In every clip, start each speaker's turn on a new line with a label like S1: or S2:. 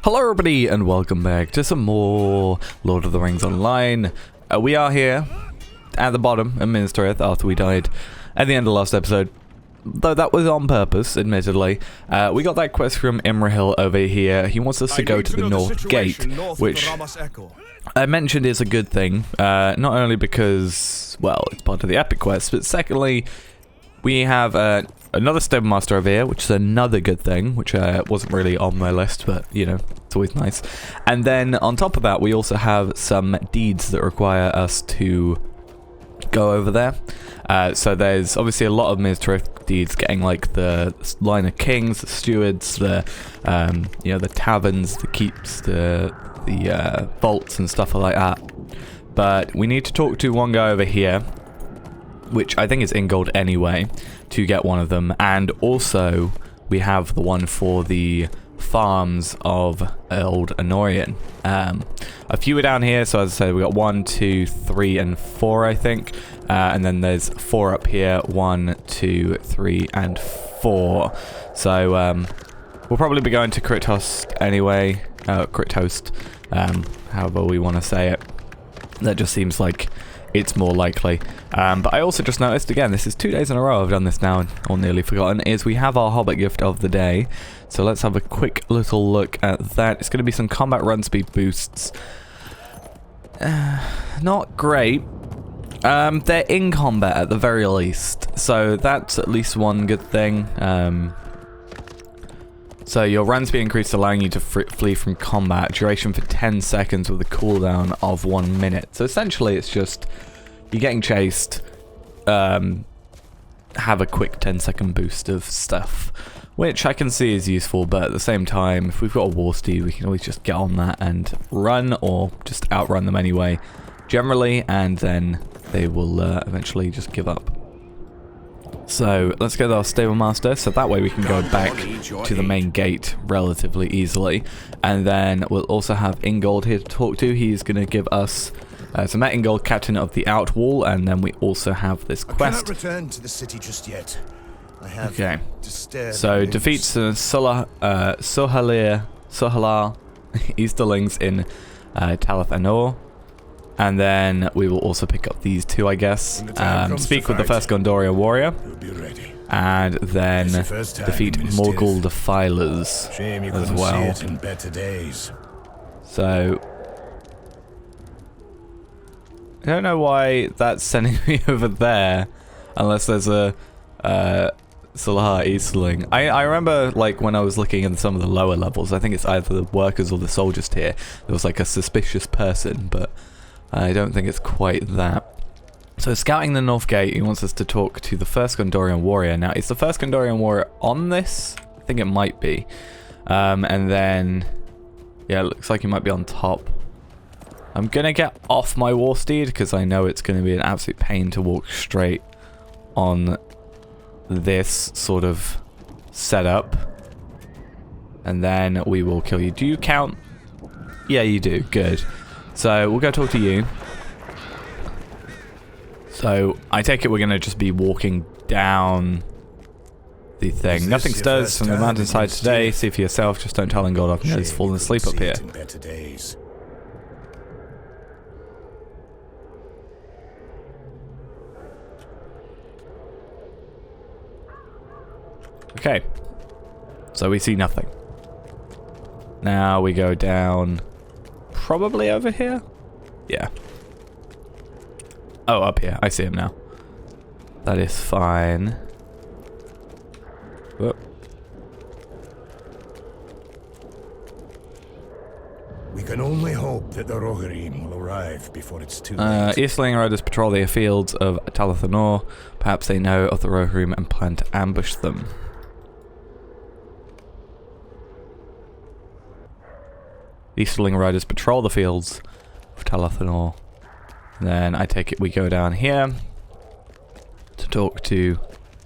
S1: Hello everybody and welcome back to some more Lord of the Rings Online. We are here at the bottom in Minas Tirith after we died at the end of the last episode. Though that was on purpose, admittedly. We got that quest from Imrahil over here. He wants us to go to the North Gate, which I mentioned is a good thing. Not only because, well, it's part of the epic quest, but secondly, we have another stable master over here, which is another good thing, which wasn't really on my list, but, you know, it's always nice. And then, on top of that, we also have some deeds that require us to go over there. So there's obviously a lot of Minas Tirith deeds, getting like the line of kings, the stewards, the, you know, the taverns, the keeps, the vaults and stuff like that. But we need to talk to one guy over here, which I think is Ingold anyway, to get one of them. And also, we have the one for the farms of Old Anorian. A few are down here, so as I said, we got 1, 2, 3, and 4, I think. And then there's 4 up here, 1, 2, 3, and 4. So, we'll probably be going to Crithost anyway. Crithost, however we want to say it. That just seems like it's more likely. But I also just noticed, again, this is 2 days in a row I've done this now, or nearly forgotten, is we have our Hobbit gift of the day. So let's have a quick little look at that. It's going to be some combat run speed boosts. Not great. They're in combat at the very least, so that's at least one good thing. So your run speed increased, allowing you to flee from combat. Duration for 10 seconds with a cooldown of 1 minute. So essentially it's just, you're getting chased, have a quick 10-second boost of stuff, which I can see is useful, but at the same time, if we've got a war steed, we can always just get on that and run, or just outrun them anyway, generally, and then they will eventually just give up. So let's get our stable master, so that way we can go back to the main gate relatively easily. And then we'll also have Ingold here to talk to. He's going to give us so Matt Ingold, captain of the Outwall, and then we also have this quest.
S2: I cannot return to the city just yet. I have
S1: okay.
S2: To stare.
S1: So defeats Sohalar Easterlings in Talath Anor. And then we will also pick up these two, I guess. Speak with the first Gondorian warrior. And then defeat Morgul Defilers as well. So I don't know why that's sending me over there, unless there's a Solar Eastling. I remember, like, when I was looking at some of the lower levels, I think it's either the workers or the soldiers tier, there was like a suspicious person, but I don't think it's quite that. So scouting the North Gate, he wants us to talk to the first Gondorian warrior. Now, is the first Gondorian warrior on this? I think it might be. And then, yeah, it looks like he might be on top. I'm going to get off my war steed because I know it's going to be an absolute pain to walk straight on this sort of setup. And then we will kill you. Do you count? Yeah, you do. Good. So we'll go talk to you. So I take it we're going to just be walking down the thing. Nothing stirs from the mountainside today. See for yourself. Just don't tell Ingold I've just fallen asleep up here. Okay. So we see nothing. Now we go down. Probably over here? Yeah. Oh, up here. I see him now. That is fine. Whoop.
S2: We can only hope that the Rohirrim will arrive before it's too late.
S1: Eastling riders patrol the fields of Talath Anor. Perhaps they know of the Rohirrim and plan to ambush them. Easterling riders patrol the fields of Talath Anor. Then I take it we go down here to talk to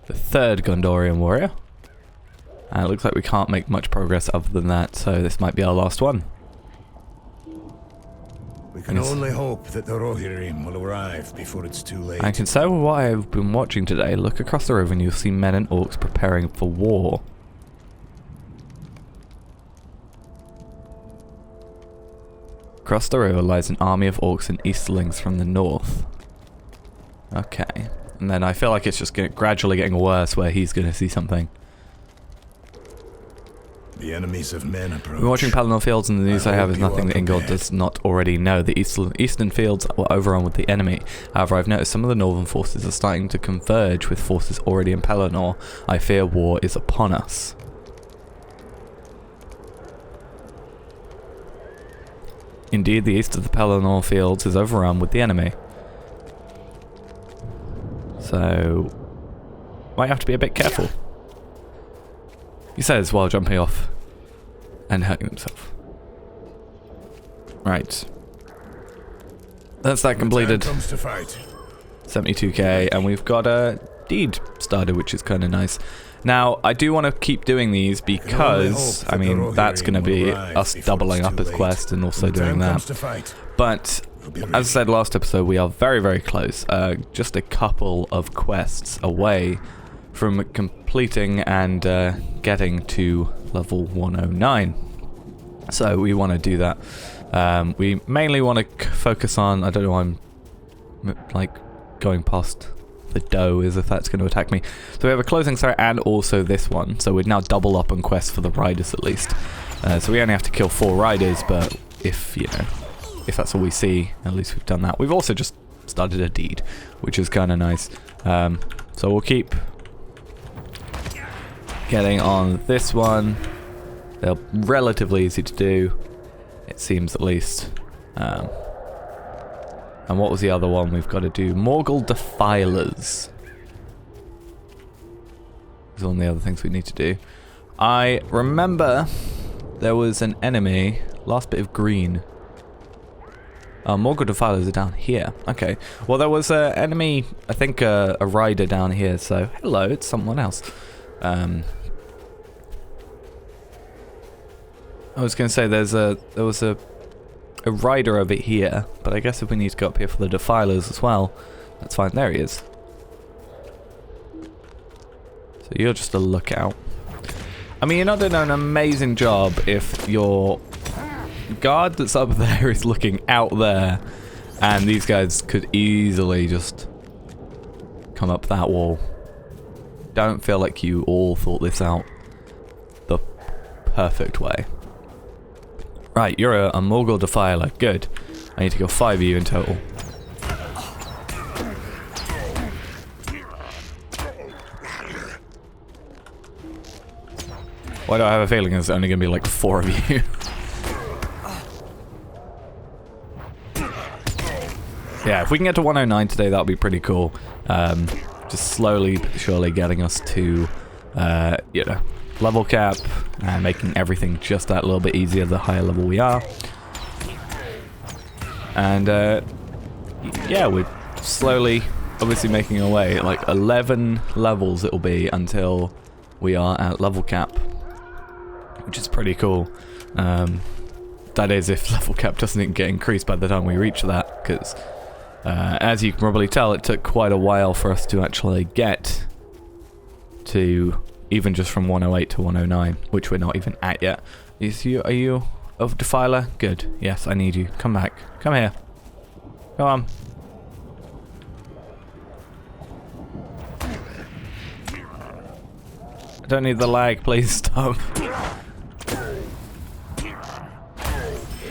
S1: the third Gondorian warrior. And it looks like we can't make much progress other than that, so this might be our last one.
S2: We can only hope that the Rohirrim will arrive before it's too late.
S1: I can say with what I've been watching today, look across the river and you'll see men and orcs preparing for war. Across the river lies an army of orcs and easterlings from the north. Okay. And then I feel like it's just gradually getting worse where he's going to see something.
S2: The enemies of men approach.
S1: We're watching Pelennor Fields, and the news I have is nothing that Ingolf does not already know. The eastern fields were overrun with the enemy. However, I've noticed some of the northern forces are starting to converge with forces already in Pelennor. I fear war is upon us. Indeed, the east of the Pelennor Fields is overrun with the enemy. So, might have to be a bit careful. He says while jumping off and hurting himself. Right. That's that completed. 72k, and we've got a deed started, which is kind of nice. Now, I do want to keep doing these because, I mean, that's going to be us doubling up his quest and also doing that. But, as I said last episode, we are very, very close. Just a couple of quests away from completing and getting to level 109. So we want to do that. We mainly want to focus on, I don't know why I'm like going past the doe is if that's going to attack me. So we have a closing sight and also this one. So we'd now double up on quests for the riders at least. So we only have to kill 4 riders, but if, you know, if that's all we see, at least we've done that. We've also just started a deed, which is kind of nice. So we'll keep getting on this one. They're relatively easy to do, it seems at least. And what was the other one we've got to do? Morgul Defilers. Is one of the other things we need to do. I remember there was an enemy, last bit of green. Morgul Defilers are down here. Okay. Well, there was an enemy, I think a rider down here, so hello, it's someone else. I was going to say there was a rider over here, but I guess if we need to go up here for the Defilers as well, that's fine. There he is. So you're just a lookout. I mean, you're not doing an amazing job if your guard that's up there is looking out there, and these guys could easily just come up that wall. Don't feel like you all thought this out the perfect way. Right, you're a Morgul Defiler. Good. I need to kill 5 of you in total. Why do I have a feeling there's only going to be like 4 of you? Yeah, if we can get to 109 today, that would be pretty cool. Just slowly but surely getting us to, you know, level cap and making everything just that little bit easier the higher level we are. And yeah, we're slowly obviously making our way. Like 11 levels it'll be until we are at level cap, which is pretty cool. That is if level cap doesn't get increased by the time we reach that, because as you can probably tell, it took quite a while for us to actually get to even just from 108 to 109, which we're not even at yet. Are you a Defiler? Good. Yes, I need you. Come back. Come here. Come on. I don't need the lag. Please stop.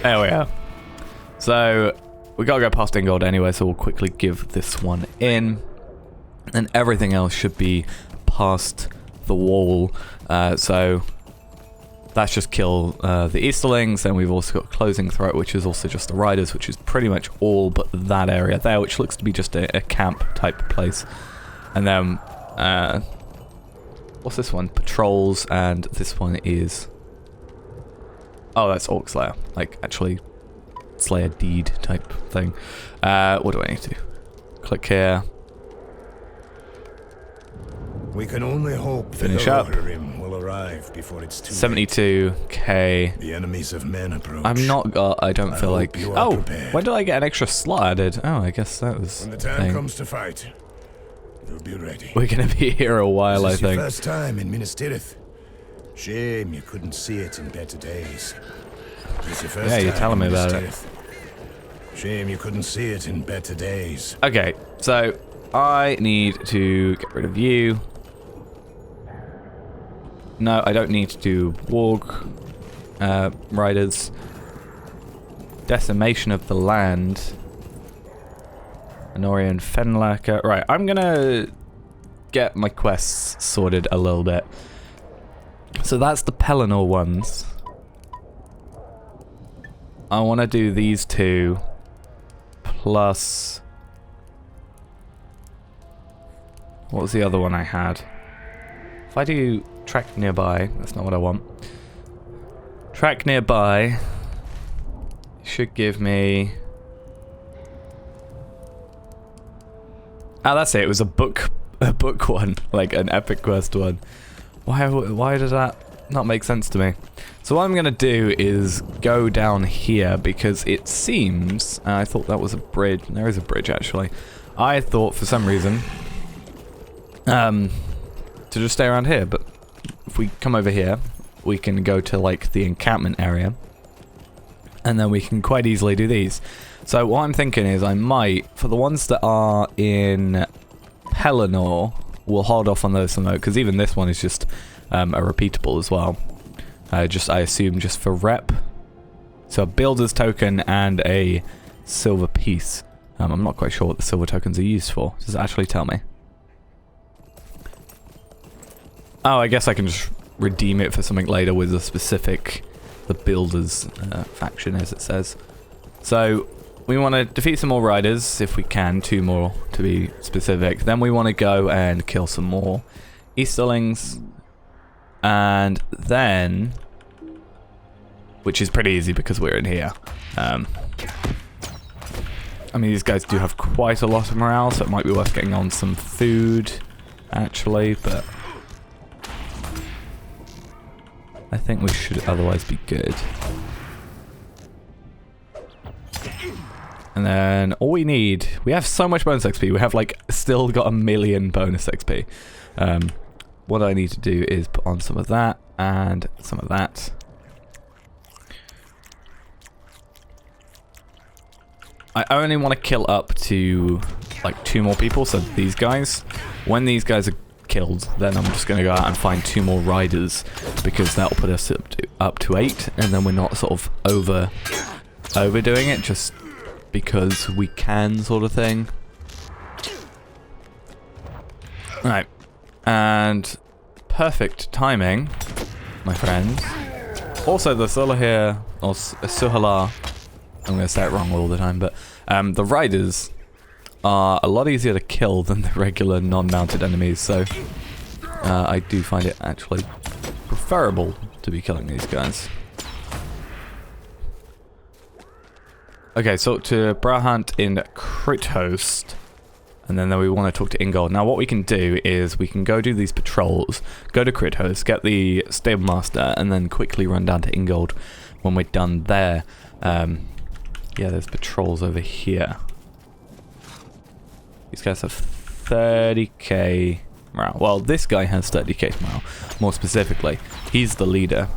S1: There we are. So we gotta go past Ingolf anyway, so we'll quickly give this one in, and everything else should be past the wall. So that's just kill the Easterlings. Then we've also got Closing Throat, which is also just the Riders, which is pretty much all but that area there, which looks to be just a camp type place. And then what's this one? Patrols, and this one is, oh, that's Orc Slayer, like actually Slayer deed type thing. What do I need to do? Click here.
S2: We can only hope
S1: Finish
S2: that
S1: up.
S2: the Rohirrim will arrive before it's too late.
S1: 72k.
S2: The enemies of men approach.
S1: I'm not. I don't feel like.
S2: hope you are
S1: Oh,
S2: prepared.
S1: when did I get an extra slot added? Oh, I guess that was.
S2: When the
S1: the
S2: time
S1: thing.
S2: comes to fight, you'll be ready.
S1: We're gonna be here a while, I
S2: This is your
S1: think.
S2: first time in Minas Tirith. Shame you couldn't see it in better days. This is your first
S1: Yeah, you're
S2: time
S1: telling me
S2: in Minas
S1: about it.
S2: Tirith. Shame you couldn't see it in better days.
S1: Okay, so I need to get rid of you. No, I don't need to do warg riders. Decimation of the land. Anorian Fenlaker. Right, I'm gonna get my quests sorted a little bit. So that's the Pelennor ones. I want to do these two. Plus... what was the other one I had? If I do track nearby, that's not what I want. Track nearby should give me... oh, that's it. It was a book one, like an epic quest one. Why does that not make sense to me? So what I'm gonna do is go down here because it seems I thought that was a bridge. There is a bridge actually. I thought for some reason to just stay around here, but if we come over here, we can go to like the encampment area, and then we can quite easily do these. So what I'm thinking is I might, for the ones that are in Pelennor, we'll hold off on those some more, because even this one is just a repeatable as well. I assume just for rep. So a builder's token and a silver piece. I'm not quite sure what the silver tokens are used for. Does it actually tell me? Oh, I guess I can just redeem it for something later with a specific, the builder's faction, as it says. So we want to defeat some more riders, if we can, 2 more to be specific. Then we want to go and kill some more Easterlings. And then, which is pretty easy because we're in here. I mean, these guys do have quite a lot of morale, so it might be worth getting on some food, actually, but I think we should otherwise be good. And then all we need, we have so much bonus XP. We have like still got 1 million bonus XP. What I need to do is put on some of that and some of that. I only want to kill up to like 2 more people, so these guys. When these guys are killed, then I'm just going to go out and find 2 more riders, because that'll put us up to 8, and then we're not sort of overdoing it just because we can, sort of thing. Right. And perfect timing, my friends. Also, the Sulahir, or Suhalar, I'm going to say it wrong all the time, but the riders are a lot easier to kill than the regular non-mounted enemies, so I do find it actually preferable to be killing these guys. Okay, so to Brahant in Crithost. And then we want to talk to Ingold. Now what we can do is we can go do these patrols, go to Crithost, get the Stable Master, and then quickly run down to Ingold when we're done there. Yeah, there's patrols over here. These guys have 30k morale. Well, this guy has 30k morale, more specifically. He's the leader.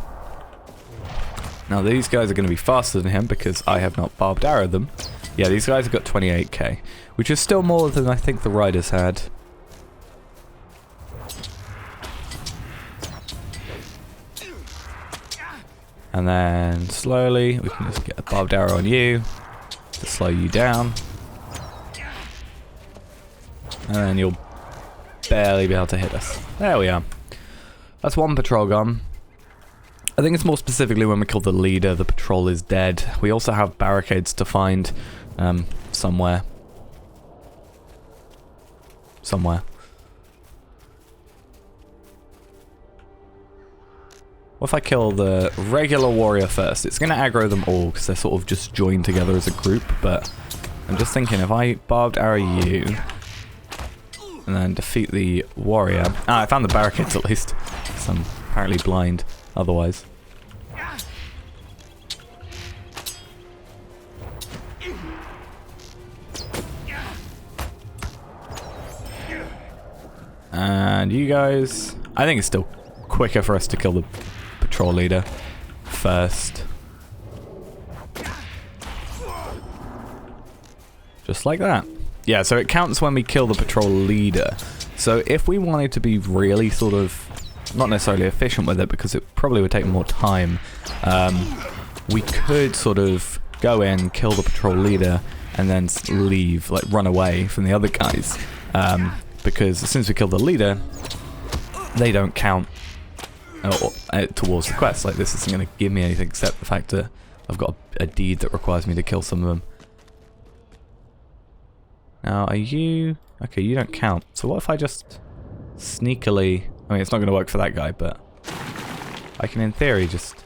S1: Now these guys are going to be faster than him because I have not barbed arrowed them. Yeah, these guys have got 28k, which is still more than I think the riders had. And then slowly we can just get a barbed arrow on you to slow you down. And then you'll barely be able to hit us. There we are. That's 1 patrol gone. I think it's more specifically when we kill the leader, the patrol is dead. We also have barricades to find somewhere. What if I kill the regular warrior first? It's going to aggro them all because they're sort of just joined together as a group, but I'm just thinking if I barbed arrow you and then defeat the warrior... Ah, I found the barricades at least. So I'm apparently blind otherwise. And you guys... I think it's still quicker for us to kill the patrol leader first. Just like that. Yeah, so it counts when we kill the patrol leader. So if we wanted to be really sort of, not necessarily efficient with it, because it probably would take more time, we could sort of go in, kill the patrol leader, and then leave, like run away from the other guys. Because as soon as we kill the leader, they don't count towards the quest. Like, this isn't going to give me anything except the fact that I've got a deed that requires me to kill some of them. Now, are you... Okay, you don't count. So what if I just sneakily... I mean, it's not going to work for that guy, but I can, in theory, just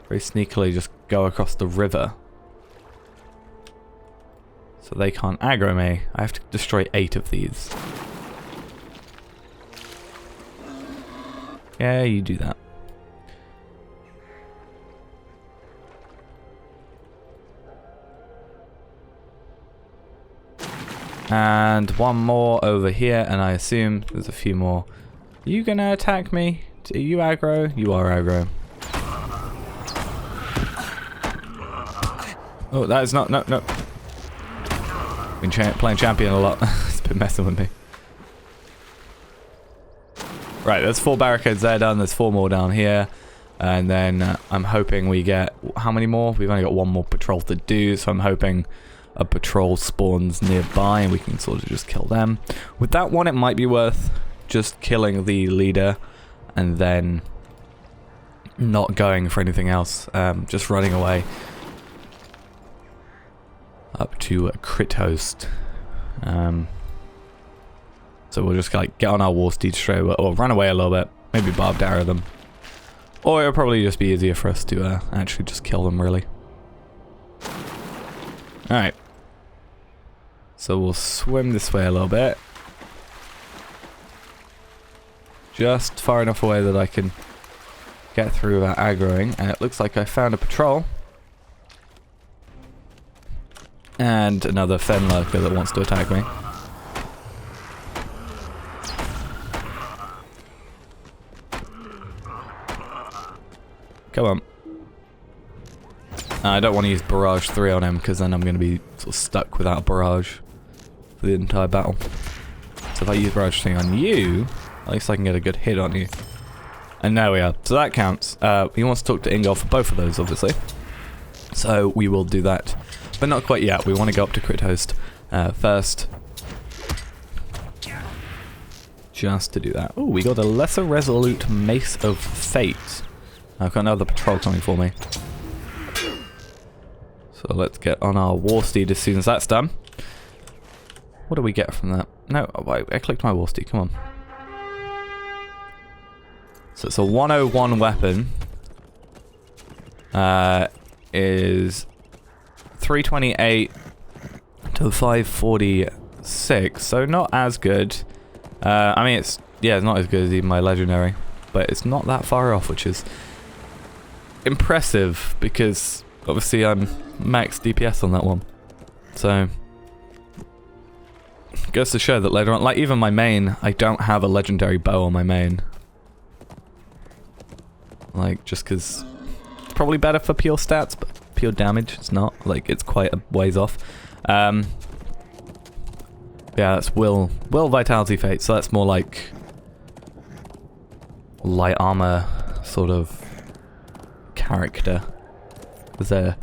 S1: very sneakily just go across the river. So they can't aggro me. I have to destroy 8 of these. Yeah, you do that. And one more over here, and I assume there's a few more. Are you gonna attack me? Are you aggro? You are aggro. Oh, that is not... No, no. Been playing champion a lot. It's been messing with me. Right, there's 4 barricades there done. There's 4 more down here. And then I'm hoping we get... How many more? We've only got 1 more patrol to do, so I'm hoping a patrol spawns nearby and we can sort of just kill them. With that one, it might be worth just killing the leader and then not going for anything else. Just running away up to Crithost. So we'll just like get on our war steed straight away, or run away a little bit, maybe barbed arrow them. Or it'll probably just be easier for us to actually just kill them, really. Alright. So we'll swim this way a little bit. Just far enough away that I can get through without aggroing. And it looks like I found a patrol. And another fen lurker that wants to attack me. Come on. I don't want to use Barrage 3 on him because then I'm going to be sort of stuck without a barrage for the entire battle. So if I use Barrage 3 on you, at least I can get a good hit on you. And there we are. So that counts. He wants to talk to Ingolf for both of those, obviously. So we will do that. But not quite yet. We want to go up to Crithost first. Just to do that. Oh, we got a Lesser Resolute Mace of Fate. I've got another patrol coming for me. So let's get on our war steed as soon as that's done. What do we get from that? No, I clicked my war steed, come on. So it's a 101 weapon. Is 328 to 546, so not as good. I mean, it's not as good as even my legendary, but it's not that far off, which is impressive because obviously I'm max DPS on that one. So goes to show that later on, like even my main, I don't have a legendary bow on my main. Like just because it's probably better for pure stats, but pure damage it's not. Like it's quite a ways off. Yeah, that's will vitality fate, so that's more like light armor sort of character. They're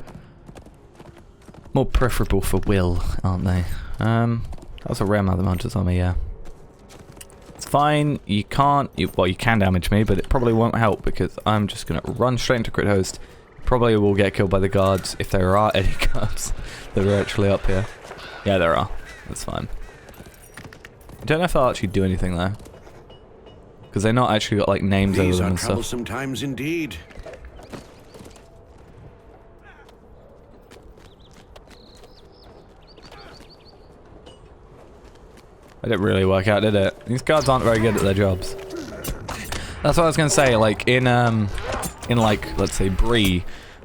S1: more preferable for will, aren't they? That's a rare amount of Mounters on me, yeah. It's fine, you can't, well you can damage me, but it probably won't help because I'm just gonna run straight into Crithost. Probably will get killed by the guards, if there are any guards that are actually up here. Yeah, there are. That's fine. I don't know if I'll actually do anything though. Because they're not actually got like names over them and stuff.
S3: These are troublesome times indeed.
S1: It didn't really work out, did it? These guards aren't very good at their jobs. That's what I was gonna say. Like in like let's say Bree,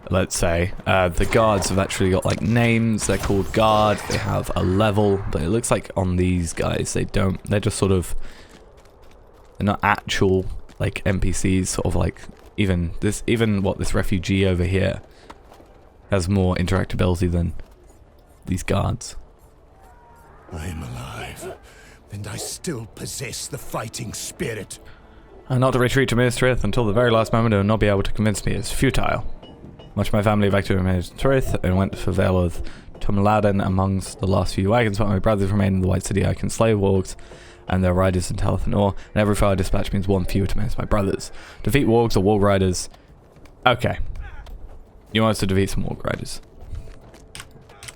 S1: let's say the guards have actually got like names. They're called guards. They have a level, but it looks like on these guys they don't. They're just sort of. They're not actual like NPCs. Sort of like even this refugee over here has more interactability than these guards.
S2: I am alive, and I still possess the fighting spirit.
S1: And not to retreat to Minas Tirith until the very last moment and not be able to convince me is futile. Much of my family evacuated Minas Tirith and went to Vale of Tumladen amongst the last few wagons, but my brothers remained in the White City. I can slay wargs and their riders in Talathanor, and every fire dispatch means one fewer to manage my brothers. Defeat wargs or warg riders. Okay. You want us to defeat some warg riders.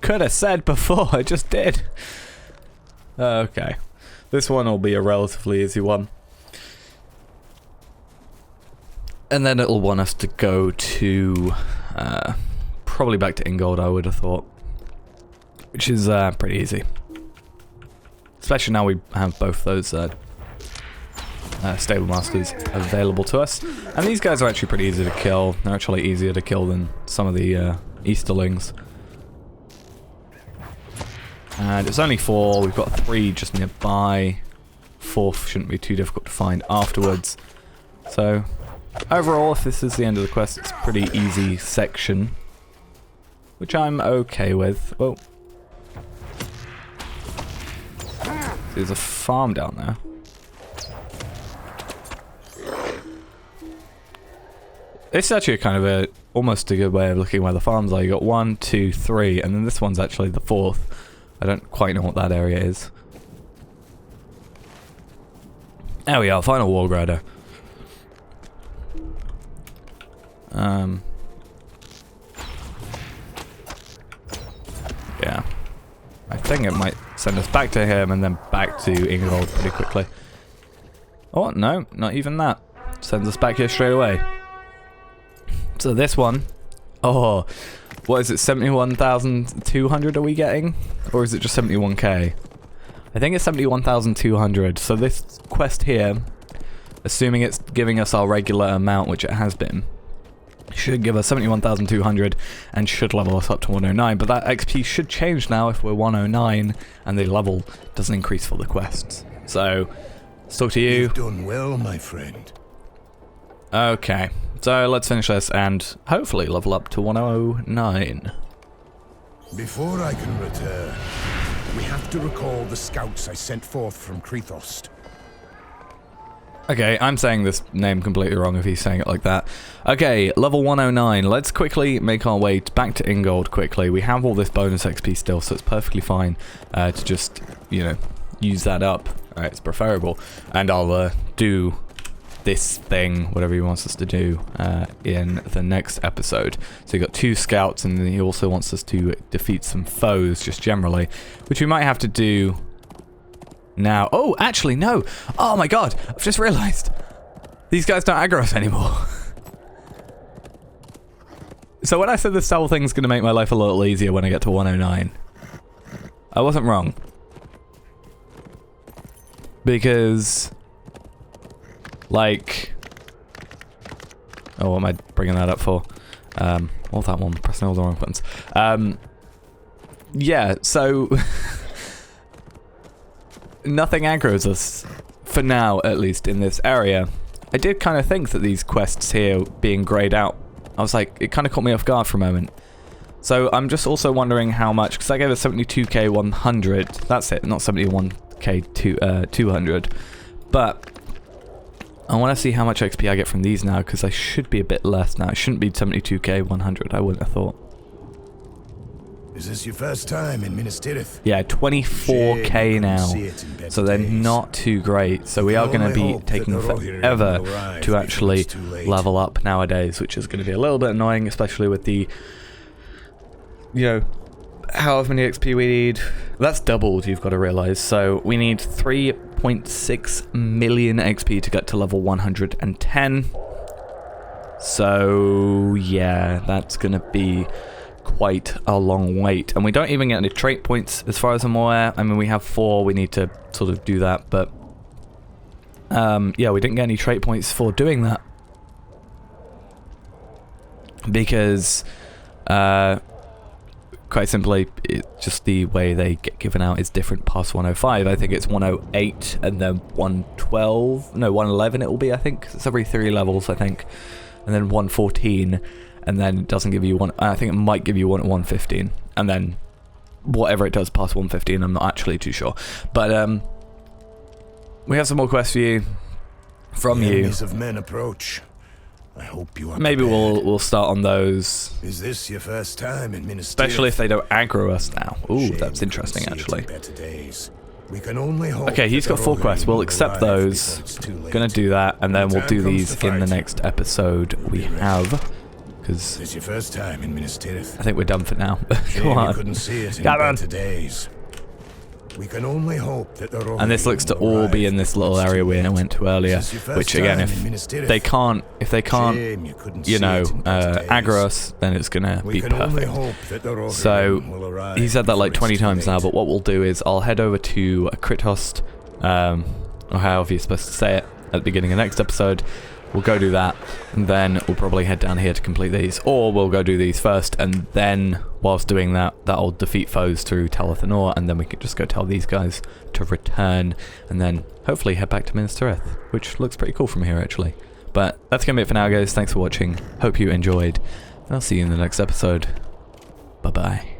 S1: Could have said before, I just did. Okay. This one will be a relatively easy one. And then it'll want us to go to... probably back to Ingold, I would have thought. Which is pretty easy. Especially now we have both those stable masters available to us. And these guys are actually pretty easy to kill. They're actually easier to kill than some of the Easterlings. And it's only 4. We've got 3 just nearby. 4th shouldn't be too difficult to find afterwards. So, overall, if this is the end of the quest, it's a pretty easy section. Which I'm okay with. Oh. There's a farm down there. It's actually kind of almost a good way of looking where the farms are. You got 1, 2, 3, and then this one's actually the 4th. I don't quite know what that area is. There we are, final warg rider. Yeah. I think it might send us back to him and then back to Ingold pretty quickly. Oh, no, not even that. Sends us back here straight away. So this one, oh, what is it, 71,200 are we getting? Or is it just 71k? I think it's 71,200. So this quest here, assuming it's giving us our regular amount, which it has been, should give us 71,200 and should level us up to 109. But that XP should change now if we're 109 and the level doesn't increase for the quests. So, let's talk to you.
S2: You've done well, my friend.
S1: Okay, so let's finish this and hopefully level up to 109.
S2: Before I can return, we have to recall the scouts I sent forth from Crithost.
S1: Okay, I'm saying this name completely wrong if he's saying it like that. Okay, level 109. Let's quickly make our way back to Ingold quickly. We have all this bonus XP still, so it's perfectly fine to just, you know, use that up. Alright, it's preferable. And I'll do this thing, whatever he wants us to do, in the next episode. So you got 2 scouts, and then he also wants us to defeat some foes, just generally, which we might have to do now. Oh, actually, no. Oh my god, I've just realized. These guys don't aggro us anymore. So when I said this style thing's going to make my life a little easier when I get to 109, I wasn't wrong. Because, like... Oh, what am I bringing that up for? All that one, pressing all the wrong buttons. Yeah, so... Nothing aggroes us, for now at least, in this area. I did kind of think that these quests here being greyed out, I was like, it kind of caught me off guard for a moment. So I'm just also wondering how much, because I gave it 72k 100, that's it, not 71k 200. But I want to see how much XP I get from these now, because I should be a bit less now. It shouldn't be 72k 100, I wouldn't have thought.
S2: Is this your first time in Minas Tirith?
S1: Yeah, 24k now, so they're not too great. So we are going to be taking forever to actually level up nowadays, which is going to be a little bit annoying, especially with the, you know, however many XP we need. That's doubled, you've got to realize. So we need 3.6 million XP to get to level 110. So yeah, that's going to be quite a long wait, and we don't even get any trait points as far as I'm aware. I mean, we have 4, we need to sort of do that, but yeah, we didn't get any trait points for doing that because quite simply, just the way they get given out is different past 105. I think it's 108 and then 112, no, 111 it will be, I think. It's every 3 levels, I think, and then 114. And then it doesn't give you one. I think it might give you one at 115, and then whatever it does past 150, and I'm not actually too sure. But we have some more quests for you from
S2: The
S1: you.
S2: enemies of men approach. I hope you are
S1: Maybe
S2: prepared.
S1: we'll start on those,
S2: Is this your first time in Minas
S1: especially if
S2: Tirith?
S1: they don't aggro us now. Ooh,
S2: Shame
S1: that's
S2: we
S1: interesting
S2: couldn't see it
S1: actually.
S2: in better days. We can only hope
S1: Okay, he's
S2: that
S1: got
S2: the
S1: 4 quests. We'll
S2: Rohirrim
S1: accept
S2: will arrive
S1: those.
S2: before it's too late.
S1: Gonna do that, and then
S2: When
S1: we'll do
S2: time comes
S1: these
S2: to
S1: in the
S2: fight,
S1: next episode we have, because
S2: This is your first time in Minas Tirith.
S1: I think we're done for now. Come
S2: Shame you
S1: on.
S2: couldn't see it in
S1: Come on.
S2: better days. We can only hope that the Rohirrim
S1: And this looks to
S2: will
S1: all be
S2: arrive
S1: in this
S2: before
S1: little
S2: it's
S1: area
S2: too
S1: we
S2: late.
S1: went to earlier,
S2: This is your first
S1: which again,
S2: time
S1: if
S2: in Minas Tirith.
S1: they can't,
S2: Shame you couldn't see it in better days.
S1: aggro us, then it's gonna
S2: We
S1: be
S2: can only
S1: perfect.
S2: hope that the Rohirrim
S1: So,
S2: will arrive
S1: he said that like
S2: before
S1: 20
S2: it's too
S1: times now,
S2: late.
S1: but what we'll do is I'll head over to Crithost, or however you're supposed to say it, at the beginning of the next episode. We'll go do that, and then we'll probably head down here to complete these, or we'll go do these first, and then whilst doing that, that'll defeat foes through Talatha Nor, and then we can just go tell these guys to return, and then hopefully head back to Minas Tirith, which looks pretty cool from here actually. But that's gonna be it for now, guys. Thanks for watching. Hope you enjoyed, and I'll see you in the next episode. Bye bye.